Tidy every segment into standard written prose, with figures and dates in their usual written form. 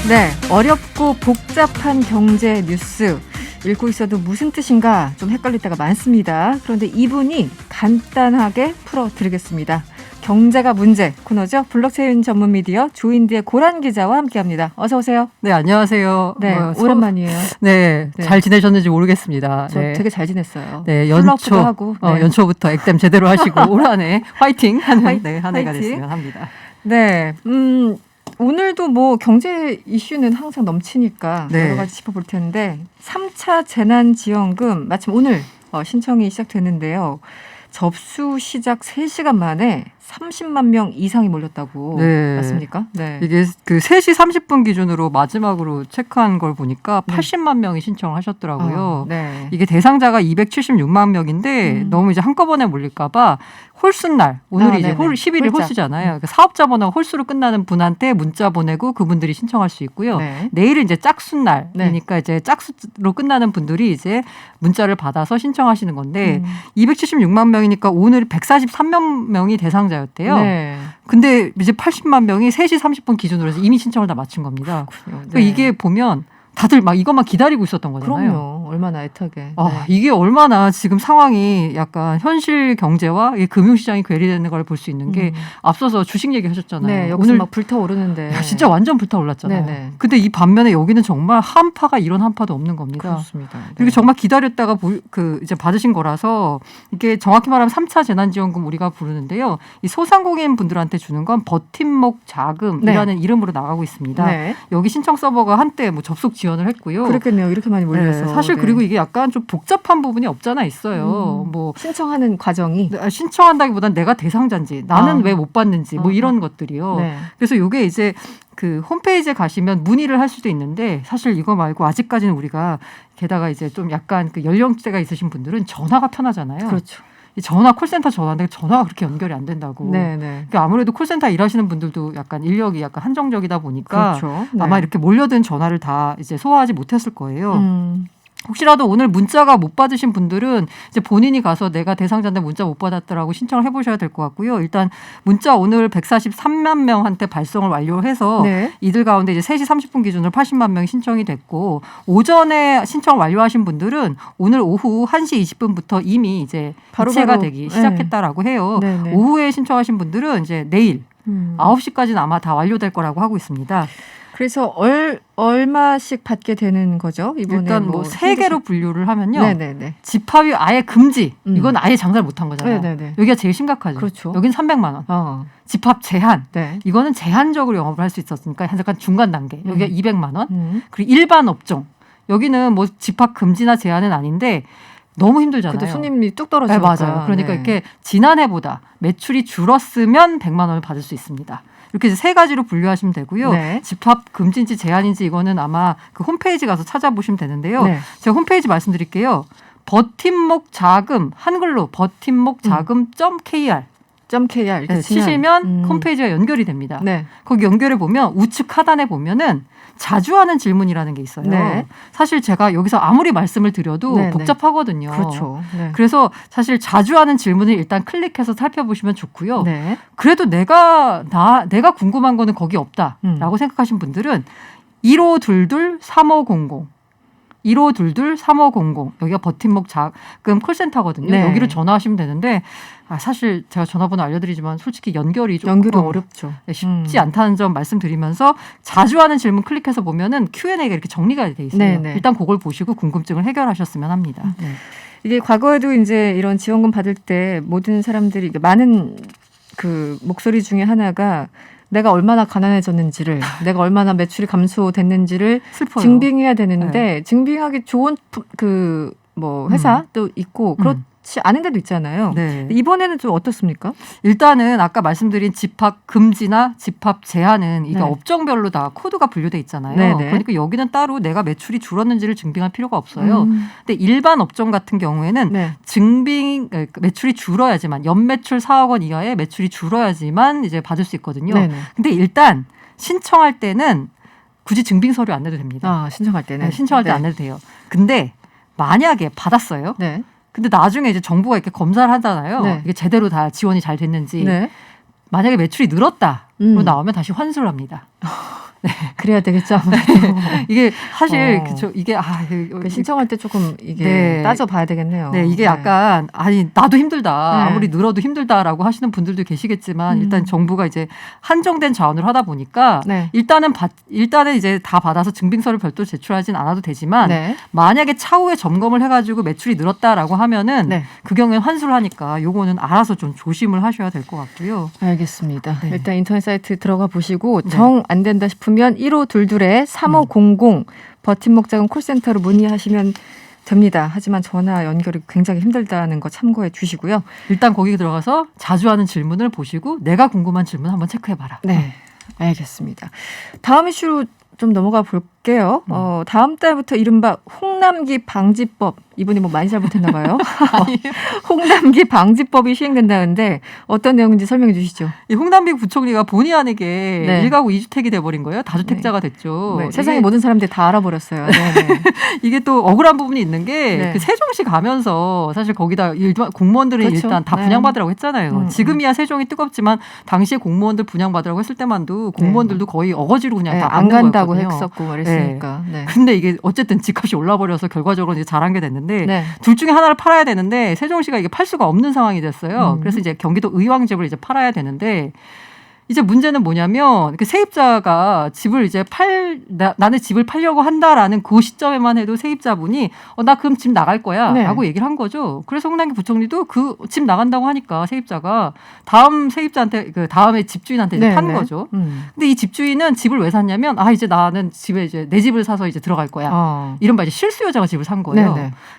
네, 어렵고 복잡한 경제 뉴스 읽고 있어도 무슨 뜻인가 좀 헷갈릴 때가 많습니다. 그런데 이분이 간단하게 풀어드리겠습니다. 경제가 문제 코너죠. 블록체인 전문 미디어 조인드의 고란 기자와 함께합니다. 어서 오세요. 네, 안녕하세요. 네, 오랜만이에요. 네, 네. 잘 지내셨는지 모르겠습니다. 저 네. 되게 잘 지냈어요. 네, 플러프도 하고. 네. 연초부터 액땜 제대로 하시고 올 한 해 화이팅 하는 네, 한 해가 화이팅. 됐으면 합니다. 네, 오늘도 뭐 경제 이슈는 항상 넘치니까 네. 여러 가지 짚어볼 텐데 3차 재난지원금 마침 오늘 신청이 시작됐는데요. 접수 시작 3시간 만에 30만 명 이상이 몰렸다고. 네. 맞습니까? 네. 이게 그 3시 30분 기준으로 마지막으로 체크한 걸 보니까 네. 80만 명이 신청을 하셨더라고요. 네. 이게 대상자가 276만 명인데 너무 이제 한꺼번에 몰릴까 봐 홀수날 오늘이 이제 네네. 11일 홀자. 홀수잖아요. 그러니까 사업자 번호가 홀수로 끝나는 분한테 문자 보내고 그분들이 신청할 수 있고요. 네. 내일은 이제 짝수날이니까 네. 이제 짝수로 끝나는 분들이 이제 문자를 받아서 신청하시는 건데 276만 명이니까 오늘 143만 명이 대상자였대요. 네. 근데 이제 80만 명이 3시 30분 기준으로 해서 이미 신청을 다 마친 겁니다. 그러니까 이게 보면 다들 막 이것만 기다리고 있었던 거잖아요. 그럼요. 얼마나 애타게. 아, 네. 이게 얼마나 지금 상황이 약간 현실 경제와 이 금융시장이 괴리되는 걸 볼 수 있는 게 앞서서 주식 얘기하셨잖아요. 네, 여기서 오늘 막 불타오르는데. 야, 진짜 완전 불타올랐잖아요. 네네. 근데 이 반면에 여기는 정말 한파가 이런 한파도 없는 겁니다. 그렇습니다. 네. 그리고 정말 기다렸다가 이제 받으신 거라서 이게 정확히 말하면 3차 재난지원금 우리가 부르는데요. 이 소상공인 분들한테 주는 건 버팀목 자금이라는 이름으로 나가고 있습니다. 네. 여기 신청 서버가 한때 뭐 접속 지원을 했고요. 그렇겠네요. 이렇게 많이 몰려서. 네, 사실 네. 그리고 이게 약간 좀 복잡한 부분이 없잖아 있어요. 뭐 신청하는 과정이. 신청한다기보단 내가 대상자인지 나는 왜 못 받는지 뭐 이런 것들이요. 네. 그래서 이게 이제 그 홈페이지에 가시면 문의를 할 수도 있는데 사실 이거 말고 아직까지는 우리가 게다가 이제 좀 약간 그 연령대가 있으신 분들은 전화가 편하잖아요. 그렇죠. 이 전화 콜센터 전화인데 전화가 그렇게 연결이 안 된다고. 네, 네. 그러니까 아무래도 콜센터 일하시는 분들도 약간 인력이 약간 한정적이다 보니까 그렇죠. 네. 아마 이렇게 몰려든 전화를 다 이제 소화하지 못했을 거예요. 혹시라도 오늘 문자가 못 받으신 분들은 이제 본인이 가서 내가 대상자인데 문자 못 받았더라고 신청을 해보셔야 될 것 같고요. 일단 문자 오늘 143만 명한테 발송을 완료해서 네. 이들 가운데 이제 3시 30분 기준으로 80만 명이 신청이 됐고 오전에 신청 완료하신 분들은 오늘 오후 1시 20분부터 이미 이제 이체가 되기 시작했다라고 해요. 네, 네. 오후에 신청하신 분들은 이제 내일 9시까지는 아마 다 완료될 거라고 하고 있습니다. 그래서 얼마씩 받게 되는 거죠? 이번에 일단 뭐 세 개로 분류를 하면요. 네네네. 집합이 아예 금지. 이건 아예 장사를 못한 거잖아요. 네네네. 여기가 제일 심각하죠. 그렇죠. 여긴 300만 원. 집합 제한. 네. 이거는 제한적으로 영업을 할 수 있었으니까 약간 중간 단계. 여기가 200만 원. 그리고 일반 업종. 여기는 뭐 집합 금지나 제한은 아닌데 너무 힘들잖아요. 그때 손님이 뚝 네, 떨어지니까. 맞아요. 그러니까 이렇게 지난해보다 매출이 줄었으면 100만 원을 받을 수 있습니다. 이렇게 세 가지로 분류하시면 되고요. 네. 집합 금지인지 제한인지 이거는 아마 그 홈페이지 가서 찾아보시면 되는데요. 네. 제가 홈페이지 말씀드릴게요. 버팀목 자금 한글로 버팀목 자금 .kr .kr 이렇게 치시면 홈페이지가 연결이 됩니다. 네. 거기 연결해 보면 우측 하단에 보면은 자주 하는 질문이라는 게 있어요. 네. 사실 제가 여기서 아무리 말씀을 드려도 네, 복잡하거든요. 그렇죠. 네. 그래서 사실 자주 하는 질문을 일단 클릭해서 살펴보시면 좋고요. 네. 그래도 내가 궁금한 거는 거기 없다라고 생각하신 분들은 1522-3500 1522-3500 여기가 버팀목 자금 콜센터거든요. 네. 여기로 전화하시면 되는데 사실 제가 전화번호 알려드리지만 솔직히 연결이 어렵죠. 쉽지 않다는 점 말씀드리면서 자주 하는 질문 클릭해서 보면은 Q&A가 이렇게 정리가 돼 있어요. 네네. 일단 그걸 보시고 궁금증을 해결하셨으면 합니다. 네. 이게 과거에도 이제 이런 지원금 받을 때 모든 사람들이 많은 그 목소리 중에 하나가 내가 얼마나 가난해졌는지를 내가 얼마나 매출이 감소됐는지를 슬퍼요. 증빙해야 되는데 증빙하기 좋은 그 뭐 회사도 있고 그렇지 않은 데도 있잖아요. 네. 이번에는 좀 어떻습니까? 일단은 아까 말씀드린 집합 금지나 집합 제한은 이게 네. 업종별로 다 코드가 분류돼 있잖아요. 네네. 그러니까 여기는 따로 내가 매출이 줄었는지를 증빙할 필요가 없어요. 근데 일반 업종 같은 경우에는 네. 매출이 줄어야지만 연매출 4억 원 이하의 매출이 줄어야지만 이제 받을 수 있거든요. 네네. 근데 일단 신청할 때는 굳이 증빙 서류 안 내도 됩니다. 신청할 때는. 네, 신청할 때 안 내도 돼요. 근데 만약에 받았어요. 네. 근데 나중에 이제 정부가 이렇게 검사를 하잖아요. 네. 이게 제대로 다 지원이 잘 됐는지. 네. 만약에 매출이 늘었다로 나오면 다시 환수를 합니다. 네. 그래야 되겠죠. 이게 사실 이게 신청할 때 조금 이게 따져봐야 되겠네요. 네, 이게 약간 나도 힘들다. 아무리 늘어도 힘들다라고 하시는 분들도 계시겠지만 일단 정부가 이제 한정된 자원을 하다 보니까 일단은 이제 다 받아서 증빙서를 별도로 제출하진 않아도 되지만 만약에 차후에 점검을 해가지고 매출이 늘었다라고 하면은 그 경우에는 환수를 하니까 요거는 알아서 좀 조심을 하셔야 될 것 같고요. 알겠습니다. 일단 인터넷 사이트 들어가 보시고 정 안 된다 싶으면 1522-3500 버팀목 자금 콜센터로 문의하시면 됩니다. 하지만 전화 연결이 굉장히 힘들다는 거 참고해 주시고요. 일단 거기 들어가서 자주 하는 질문을 보시고 내가 궁금한 질문 한번 체크해봐라. 네, 알겠습니다. 다음 이슈로 좀 넘어가 볼게요. 다음 달부터 이른바 홍남기 방지법, 이분이 뭐 많이 잘못했나 봐요. 홍남기 방지법이 시행된다는데 어떤 내용인지 설명해 주시죠. 이 홍남기 부총리가 본의 아니게 1가구 2주택이 돼버린 거예요. 다주택자가 됐죠. 세상의 모든 사람들이 다 알아버렸어요. 이게 또 억울한 부분이 있는 게 그 세종시 가면서 사실 거기다 공무원들은 일단 다 분양받으라고 했잖아요. 지금이야 세종이 뜨겁지만 당시에 공무원들 분양받으라고 했을 때만도 공무원들도 거의 어거지로 그냥 다 안 간다고 했었고 그랬으니까. 근데 이게 어쨌든 집값이 올라버려서 결과적으로 이제 잘한 게 됐는데 둘 중에 하나를 팔아야 되는데 세종시가 이게 팔 수가 없는 상황이 됐어요. 그래서 이제 경기도 의왕집을 이제 팔아야 되는데 이제 문제는 뭐냐면 그 세입자가 집을 이제 나는 집을 팔려고 한다라는 그 시점에만 해도 세입자분이 나 그럼 집 나갈 거야라고 얘기를 한 거죠. 그래서 홍남기 부총리도 그 집 나간다고 하니까 세입자가 다음 세입자한테 그 다음에 집주인한테 이제 판 거죠. 근데 이 집주인은 집을 왜 샀냐면 이제 나는 집에 이제 내 집을 사서 이제 들어갈 거야. 이른바 이제 실수요자가 집을 산 거예요.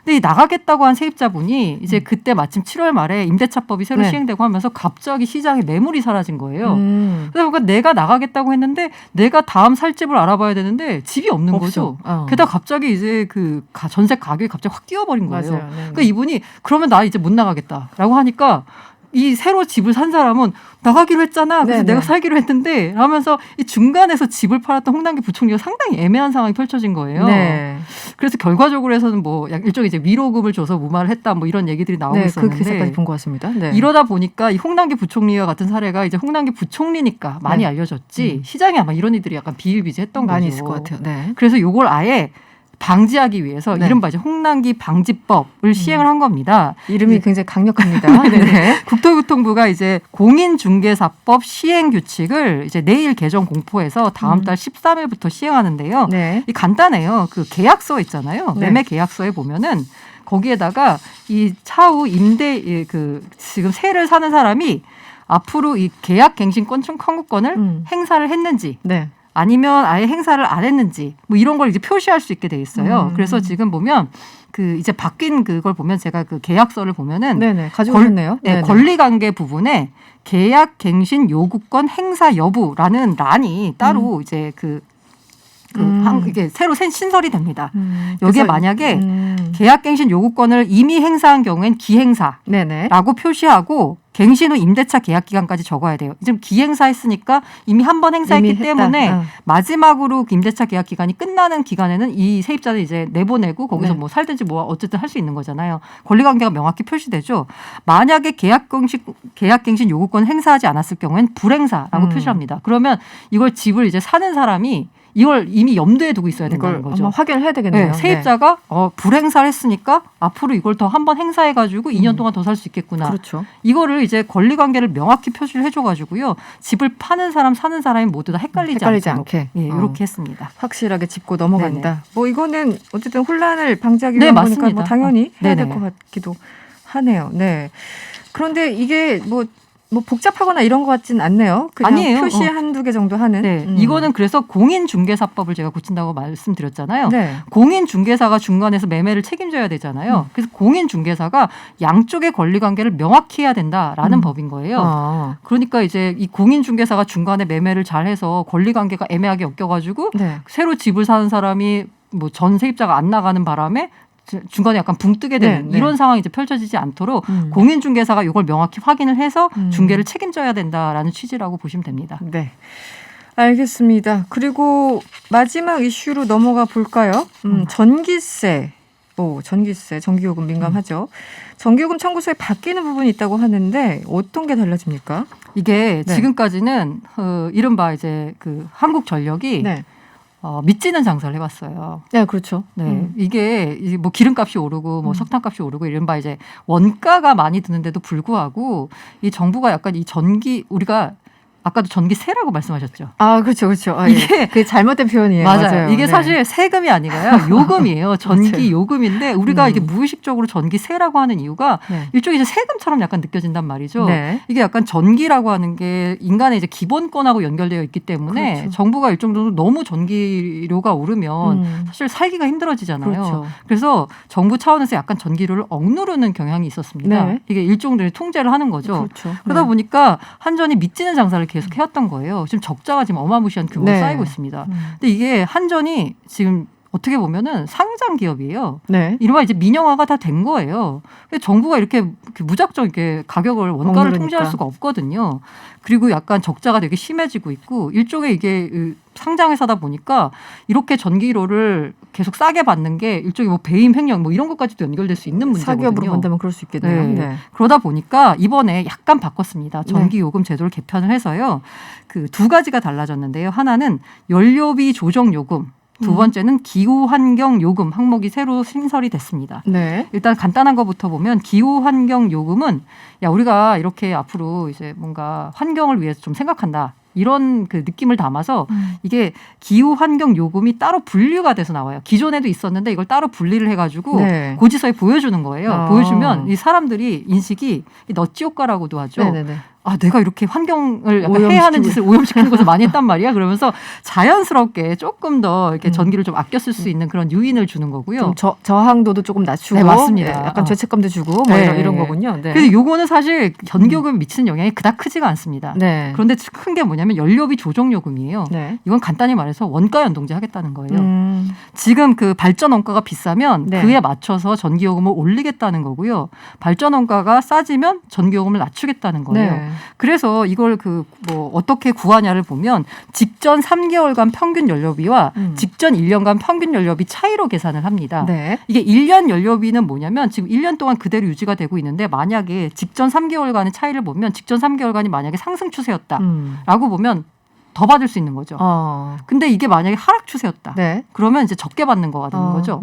근데 이 나가겠다고 한 세입자분이 이제 그때 마침 7월 말에 임대차법이 새로 시행되고 하면서 갑자기 시장에 매물이 사라진 거예요. 그러니까 내가 나가겠다고 했는데 내가 다음 살 집을 알아봐야 되는데 집이 없는 거죠. 게다가 갑자기 이제 그 전세 가격이 갑자기 확 뛰어버린 거예요. 그러니까 이분이 그러면 나 이제 못 나가겠다라고 하니까 이 새로 집을 산 사람은 나가기로 했잖아. 그래서 내가 살기로 했는데 하면서 이 중간에서 집을 팔았던 홍남기 부총리가 상당히 애매한 상황이 펼쳐진 거예요. 그래서 결과적으로 해서는 뭐 일종의 이제 위로금을 줘서 무마를 했다 뭐 이런 얘기들이 나오고 있었는데 그 기사까지 본 것 같습니다. 이러다 보니까 이 홍남기 부총리와 같은 사례가 이제 홍남기 부총리니까 많이 알려졌지 시장에 아마 이런 일들이 약간 비일비재했던 많이 거죠. 있을 것 같아요. 그래서 이걸 아예 방지하기 위해서 이른바 이제 홍남기 방지법을 시행을 한 겁니다. 이름이 굉장히 강력합니다. 국토교통부가 이제 공인중개사법 시행 규칙을 이제 내일 개정 공포해서 다음 달 13일부터 시행하는데요. 이 간단해요. 그 계약서 있잖아요. 매매 계약서에 보면은 거기에다가 이 차후 지금 세를 사는 사람이 앞으로 이 계약갱신권 청구권을 행사를 했는지. 아니면 아예 행사를 안 했는지 뭐 이런 걸 이제 표시할 수 있게 돼 있어요. 그래서 지금 보면 그 이제 바뀐 그걸 보면 제가 그 계약서를 보면은 가지고 오셨네요. 권리관계 부분에 계약갱신 요구권 행사 여부라는 란이 따로 이제 이게 새로 신설이 됩니다. 여기에 만약에 계약갱신 요구권을 이미 행사한 경우엔 기행사라고 표시하고 갱신 후 임대차 계약 기간까지 적어야 돼요. 지금 기행사했으니까 이미 한 번 행사했기 때문에 마지막으로 임대차 계약 기간이 끝나는 기간에는 이 세입자는 이제 내보내고 거기서 뭐 살든지 뭐 어쨌든 할 수 있는 거잖아요. 권리관계가 명확히 표시되죠. 만약에 계약갱신 요구권 행사하지 않았을 경우엔 불행사라고 표시를 합니다. 그러면 이걸 집을 이제 사는 사람이 이걸 이미 염두에 두고 있어야 된다는 거죠. 한번 확인을 해야 되겠네요. 세입자가 불행사를 했으니까 앞으로 이걸 더 한 번 행사해가지고 2년 동안 더 살 수 있겠구나. 이거를 이제 권리관계를 명확히 표시를 해줘가지고요. 집을 파는 사람, 사는 사람이 모두 다 헷갈리지 않게 이렇게 했습니다. 확실하게 짚고 넘어간다. 뭐 이거는 어쨌든 혼란을 방지하기 위한 거니까 뭐 당연히 해야 될 것 같기도 하네요. 그런데 이게 뭐 복잡하거나 이런 것 같진 않네요. 그냥 아니에요. 표시 한두 개 정도 하는. 이거는 그래서 공인중개사법을 제가 고친다고 말씀드렸잖아요. 공인중개사가 중간에서 매매를 책임져야 되잖아요. 그래서 공인중개사가 양쪽의 권리관계를 명확히 해야 된다라는 법인 거예요. 그러니까 이제 이 공인중개사가 중간에 매매를 잘해서 권리관계가 애매하게 엮여가지고 새로 집을 사는 사람이 뭐 전 세입자가 안 나가는 바람에 중간에 약간 붕 뜨게 되는 이런 상황이 이제 펼쳐지지 않도록 공인중개사가 이걸 명확히 확인을 해서 중개를 책임져야 된다라는 취지라고 보시면 됩니다. 알겠습니다. 그리고 마지막 이슈로 넘어가 볼까요? 전기세. 전기세, 전기요금 민감하죠. 전기요금 청구서에 바뀌는 부분이 있다고 하는데 어떤 게 달라집니까? 이게 지금까지는 이른바 이제 그 한국전력이 미치는 장사를 해봤어요. 네, 그렇죠. 네, 이게 뭐 기름값이 오르고 뭐 석탄값이 오르고 이른바 이제 원가가 많이 드는데도 불구하고 이 정부가 약간 이 우리가 아까도 전기세라고 말씀하셨죠. 아, 그렇죠, 그렇죠. 이게 그 잘못된 표현이에요. 맞아요. 이게 사실 세금이 아니라요, 요금이에요. 전기 요금인데 우리가 이게 무의식적으로 전기세라고 하는 이유가 일종의 이제 세금처럼 약간 느껴진단 말이죠. 이게 약간 전기라고 하는 게 인간의 이제 기본권하고 연결되어 있기 때문에 정부가 일정 정도 너무 전기료가 오르면 사실 살기가 힘들어지잖아요. 그래서 정부 차원에서 약간 전기료를 억누르는 경향이 있었습니다. 이게 일종의 통제를 하는 거죠. 그러다 보니까 한전이 미치는 장사를 계속 해왔던 거예요. 지금 적자가 지금 어마무시한 규모로 쌓이고 있습니다. 근데 이게 한전이 지금 어떻게 보면은 상장 기업이에요. 이른바 이제 민영화가 다 된 거예요. 정부가 이렇게 무작정 이렇게 가격을 원가를 통제할 수가 없거든요. 그리고 약간 적자가 되게 심해지고 있고 일종의 이게 상장회사다 보니까 이렇게 전기료를 계속 싸게 받는 게 일종의 뭐 배임 횡령 뭐 이런 것까지도 연결될 수 있는 문제거든요. 사기업으로 본다면 그럴 수 있겠네요. 그러다 보니까 이번에 약간 바꿨습니다. 전기요금 제도를 개편을 해서요. 그 두 가지가 달라졌는데요. 하나는 연료비 조정 요금. 두 번째는 기후환경요금 항목이 새로 신설이 됐습니다. 일단 간단한 것부터 보면 기후환경요금은 우리가 이렇게 앞으로 이제 뭔가 환경을 위해서 좀 생각한다. 이런 그 느낌을 담아서 이게 기후환경요금이 따로 분류가 돼서 나와요. 기존에도 있었는데 이걸 따로 분리를 해가지고 고지서에 보여주는 거예요. 보여주면 이 사람들이 인식이 너찌 효과라고도 하죠. 내가 이렇게 환경을 약간 해야 하는 짓을 오염시키는 것을 많이 했단 말이야. 그러면서 자연스럽게 조금 더 이렇게 전기를 좀 아껴 쓸 수 있는 그런 유인을 주는 거고요. 좀 저항도도 조금 낮추고, 맞습니다. 약간 죄책감도 주고 이런 거군요. 그래서 요거는 사실 전기요금에 미치는 영향이 그닥 크지가 않습니다. 그런데 큰 게 뭐냐면 연료비 조정 요금이에요. 이건 간단히 말해서 원가 연동제 하겠다는 거예요. 지금 그 발전 원가가 비싸면 그에 맞춰서 전기요금을 올리겠다는 거고요. 발전 원가가 싸지면 전기요금을 낮추겠다는 거예요. 그래서 이걸 뭐 어떻게 구하냐를 보면 직전 3개월간 평균 연료비와 직전 1년간 평균 연료비 차이로 계산을 합니다. 이게 1년 연료비는 뭐냐면 지금 1년 동안 그대로 유지가 되고 있는데 만약에 직전 3개월간의 차이를 보면 직전 3개월간이 만약에 상승 추세였다라고 보면 더 받을 수 있는 거죠. 근데 이게 만약에 하락 추세였다. 그러면 이제 적게 받는 거가 되는 거죠.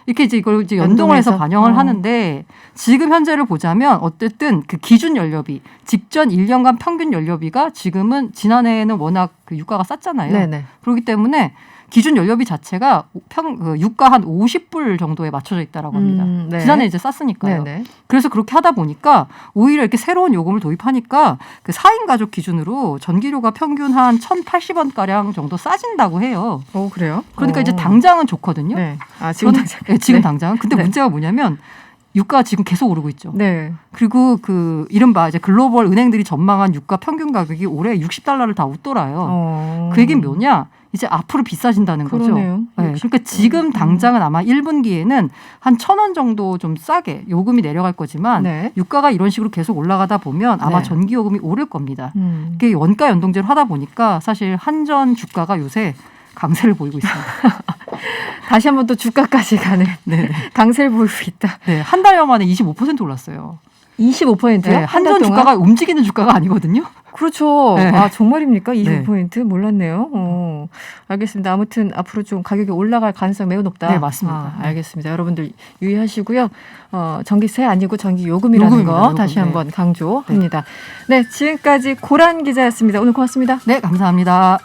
이렇게 이제 이걸 이제 연동을 해서 반영을 하는데 지금 현재를 보자면 어쨌든 그 기준 연료비, 직전 1년간 평균 연료비가 지금은 지난해에는 워낙 그 유가가 쌌잖아요. 그렇기 때문에 기준 연료비 자체가 유가 한 50불 정도에 맞춰져 있다라고 합니다. 지난해 이제 쌌으니까요. 그래서 그렇게 하다 보니까 오히려 이렇게 새로운 요금을 도입하니까 그 4인 가족 기준으로 전기료가 평균 한 1,080원 가량 정도 싸진다고 해요. 그래요? 그러니까 이제 당장은 좋거든요. 지금 당장. 지금 당장. 근데 문제가 뭐냐면 유가가 지금 계속 오르고 있죠. 그리고 그 이른바 이제 글로벌 은행들이 전망한 유가 평균 가격이 올해 $60를 다 웃돌아요. 그 얘기는 뭐냐? 이제 앞으로 비싸진다는 거죠. 그러니까 지금 당장은 아마 1분기에는 한 1,000원 정도 좀 싸게 요금이 내려갈 거지만 유가가 이런 식으로 계속 올라가다 보면 아마 전기요금이 오를 겁니다. 그게 원가 연동제로 하다 보니까 사실 한전 주가가 요새 강세를 보이고 있습니다. 다시 한번 또 주가까지 가는 강세를 보이고 있다. 한 달여 만에 25% 올랐어요. 25%요? 한전 주가가 움직이는 주가가 아니거든요. 그렇죠. 정말입니까? 25% 몰랐네요. 알겠습니다. 아무튼 앞으로 좀 가격이 올라갈 가능성이 매우 높다. 맞습니다. 알겠습니다. 여러분들 유의하시고요. 전기세 아니고 전기요금이라는 거 다시 한번 강조합니다. 지금까지 고란 기자였습니다. 오늘 고맙습니다. 감사합니다.